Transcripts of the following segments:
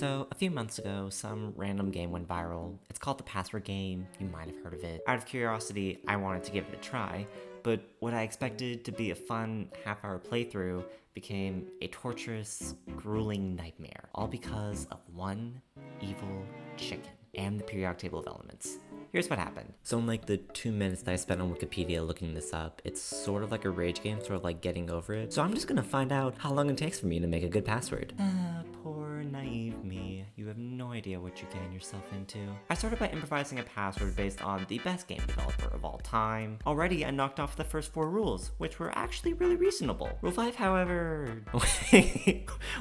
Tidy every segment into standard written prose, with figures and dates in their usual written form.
So, a few months ago, some random game went viral. It's called the Password Game. You might have heard of it. Out of curiosity, I wanted to give it a try, but what I expected to be a fun half-hour playthrough became a torturous, grueling nightmare, all because of one evil chicken and the periodic table of elements. Here's what happened. So in like the 2 minutes that I spent on Wikipedia looking this up, it's sort of like a rage game, sort of like getting over it. So I'm just gonna find out how long it takes for me to make a good password. Poor naive me. You have no idea what you're getting yourself into. I started by improvising a password based on the best game developer of all time. Already I knocked off the first 4 rules, which were actually really reasonable. Rule 5, however...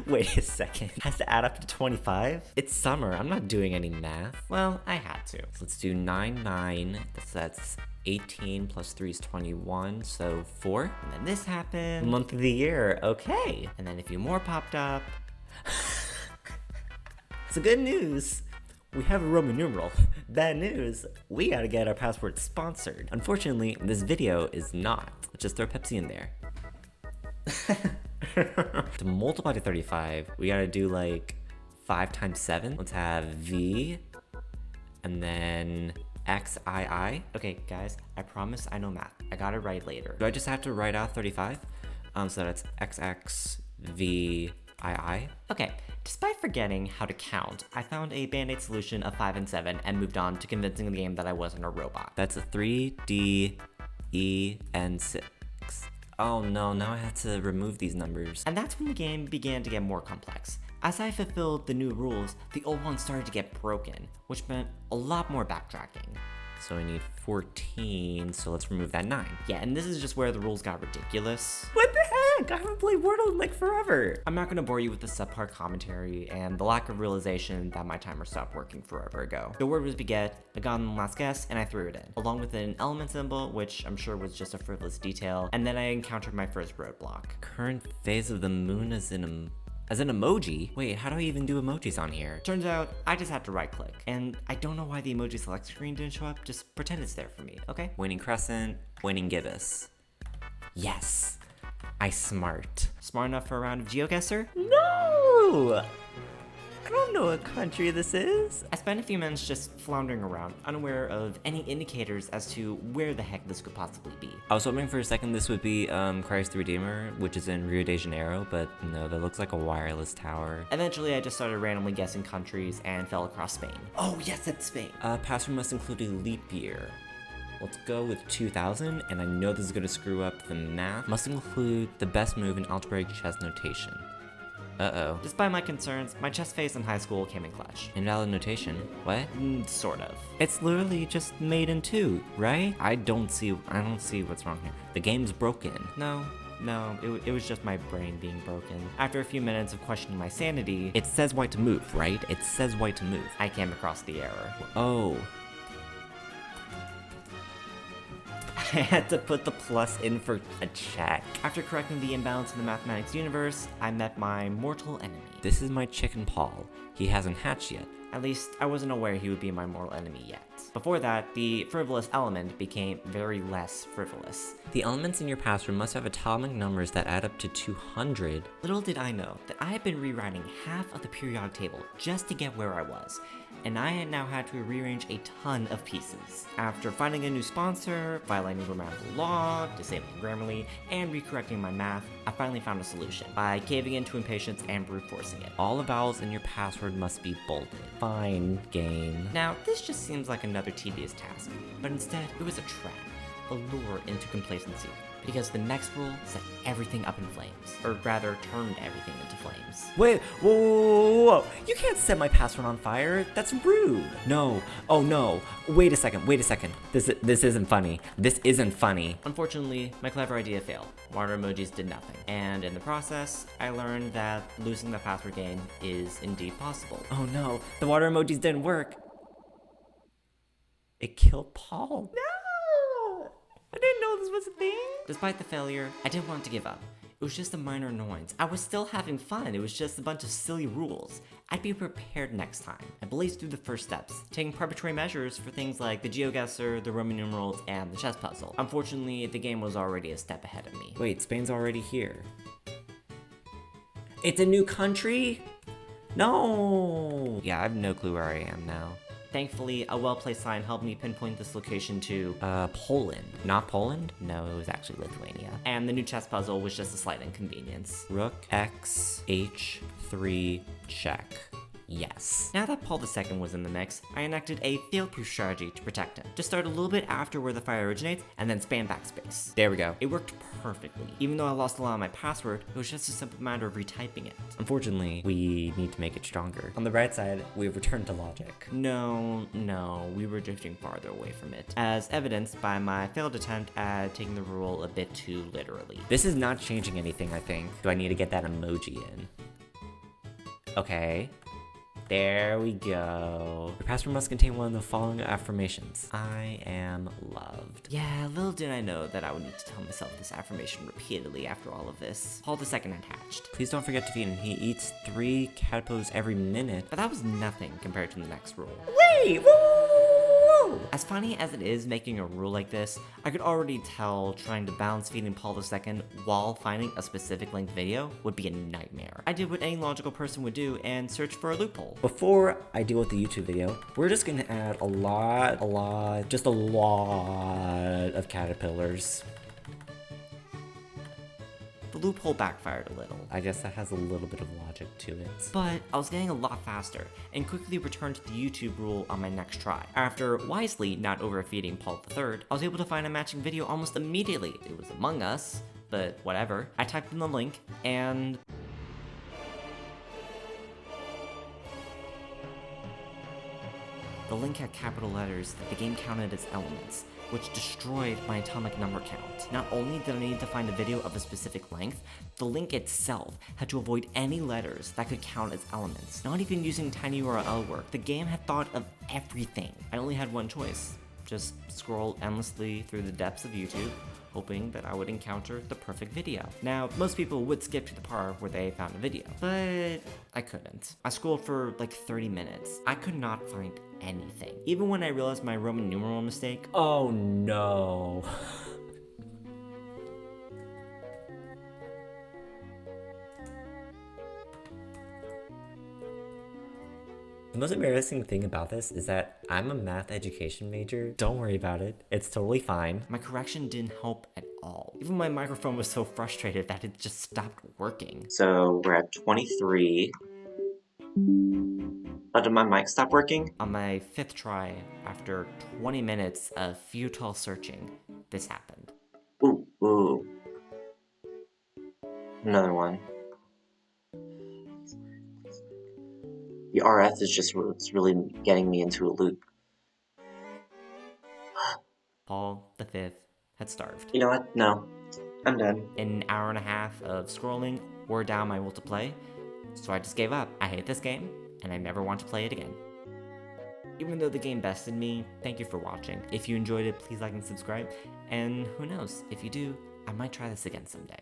Wait a second. Has to add up to 25? It's summer, I'm not doing any math. Well, I had to. So let's do 9, that's 18 plus 3 is 21, so 4. And then this happened. Month of the year, okay. And then a few more popped up. So good news, we have a Roman numeral. Bad news, we gotta get our password sponsored. Unfortunately, this video is not. Let's just throw Pepsi in there. To multiply to 35, we gotta do like 5 times 7. Let's have V, and then XII. Okay, guys, I promise I know math. I got it right later. Do I just have to write out 35? So that's XXVII. Okay, despite forgetting how to count, I found a band-aid solution of 5 and 7 and moved on to convincing the game that I wasn't a robot. That's a 3, D, E, and 6. Oh no, now I have to remove these numbers. And that's when the game began to get more complex. As I fulfilled the new rules, the old ones started to get broken, which meant a lot more backtracking. So I need 14, so let's remove that 9. Yeah, and this is just where the rules got ridiculous. What the heck? I haven't played Wordle in like forever. I'm not gonna bore you with the subpar commentary and the lack of realization that my timer stopped working forever ago. The word was beget, I got in the last guess, and I threw it in, along with an element symbol, which I'm sure was just a frivolous detail, and then I encountered my first roadblock. Current phase of the moon is in a... As an emoji? Wait, how do I even do emojis on here? Turns out, I just had to right click. And I don't know why the emoji select screen didn't show up, just pretend it's there for me, okay? Waning crescent, waning gibbous. Yes! I smart. Smart enough for a round of GeoGuessr? No! I don't know what country this is. I spent a few minutes just floundering around, unaware of any indicators as to where the heck this could possibly be. I was hoping for a second this would be Christ the Redeemer, which is in Rio de Janeiro, but no, that looks like a wireless tower. Eventually, I just started randomly guessing countries and fell across Spain. Oh yes, it's Spain. Password must include a leap year. Let's go with 2000, and I know this is gonna screw up the math. Must include the best move in algebraic chess notation. Uh-oh. Despite my concerns, my chess phase in high school came in clutch. Invalid notation? What? Sort of. It's literally just made in 2, right? I don't see what's wrong here. The game's broken. No, it was just my brain being broken. After a few minutes of questioning my sanity, it says white to move, right? It says white to move. I came across the error. Oh. I had to put the plus in for a check. After correcting the imbalance in the mathematics universe, I met my mortal enemy. This is my chicken Paul. He hasn't hatched yet. At least, I wasn't aware he would be my mortal enemy yet. Before that, the frivolous element became very less frivolous. The elements in your password must have atomic numbers that add up to 200. Little did I know that I had been rewriting half of the periodic table just to get where I was, and I had now had to rearrange a ton of pieces. After finding a new sponsor, violating grammatical law, disabling Grammarly, and recorrecting my math, I finally found a solution by caving into impatience and brute forcing it. All the vowels in your password must be bolded. Fine, game. Now, this just seems like another tedious task, but instead, it was a trap, a lure into complacency. Because the next rule set everything up in flames, or rather turned everything into flames. Wait, whoa, you can't set my password on fire, that's rude. No, oh no, wait a second, this isn't funny, Unfortunately, my clever idea failed. Water emojis did nothing, and in the process, I learned that losing the password game is indeed possible. Oh no, the water emojis didn't work. It killed Paul. No! I didn't know this was a thing. Despite the failure, I didn't want to give up. It was just a minor annoyance. I was still having fun. It was just a bunch of silly rules. I'd be prepared next time. I blazed through the first steps, taking preparatory measures for things like the GeoGuessr, the Roman numerals, and the chess puzzle. Unfortunately, the game was already a step ahead of me. Wait, Spain's already here. It's a new country? No! Yeah, I have no clue where I am now. Thankfully, a well-placed sign helped me pinpoint this location to, Poland. Not Poland? No, it was actually Lithuania. And the new chess puzzle was just a slight inconvenience. Rook, X, H3, check. Yes. Now that Paul II was in the mix, I enacted a field-proof strategy to protect him. Just start a little bit after where the fire originates, and then spam backspace. There we go. It worked perfectly. Even though I lost a lot of my password, it was just a simple matter of retyping it. Unfortunately, we need to make it stronger. On the right side, we've returned to logic. No, we were drifting farther away from it, as evidenced by my failed attempt at taking the rule a bit too literally. This is not changing anything, I think. Do I need to get that emoji in? Okay. There we go. Your password must contain one of the following affirmations. I am loved. Yeah, little did I know that I would need to tell myself this affirmation repeatedly after all of this. Paul II attached. Please don't forget to feed him. He eats 3 caterpillars every minute. But that was nothing compared to the next rule. Wait, whoa! As funny as it is making a rule like this, I could already tell trying to balance feeding Paul II while finding a specific linked video would be a nightmare. I did what any logical person would do and search for a loophole. Before I deal with the YouTube video, we're just gonna add a lot of caterpillars. The loophole backfired a little. I guess that has a little bit of logic to it. But I was getting a lot faster and quickly returned to the YouTube rule on my next try. After wisely not overfeeding Paul III, I was able to find a matching video almost immediately. It was Among Us, but whatever. I typed in the link and the link had capital letters that the game counted as elements, which destroyed my atomic number count. Not only did I need to find a video of a specific length, the link itself had to avoid any letters that could count as elements. Not even using tinyURL worked. The game had thought of everything. I only had one choice. Just scroll endlessly through the depths of YouTube, hoping that I would encounter the perfect video. Now, most people would skip to the part where they found a video, but I couldn't. I scrolled for like 30 minutes. I could not find anything. Even when I realized my Roman numeral mistake. Oh no. The most embarrassing thing about this is that I'm a math education major. Don't worry about it. It's totally fine. My correction didn't help at all. Even my microphone was so frustrated that it just stopped working. So we're at 23. Oh, did my mic stop working? On my 5th try, after 20 minutes of futile searching, this happened. Ooh. Another one. The RF is just really getting me into a loop. Paul V had starved. You know what? No. I'm done. An hour and a half of scrolling wore down my will to play, so I just gave up. I hate this game, and I never want to play it again. Even though the game bested me, thank you for watching. If you enjoyed it, please like and subscribe, and who knows, if you do, I might try this again someday.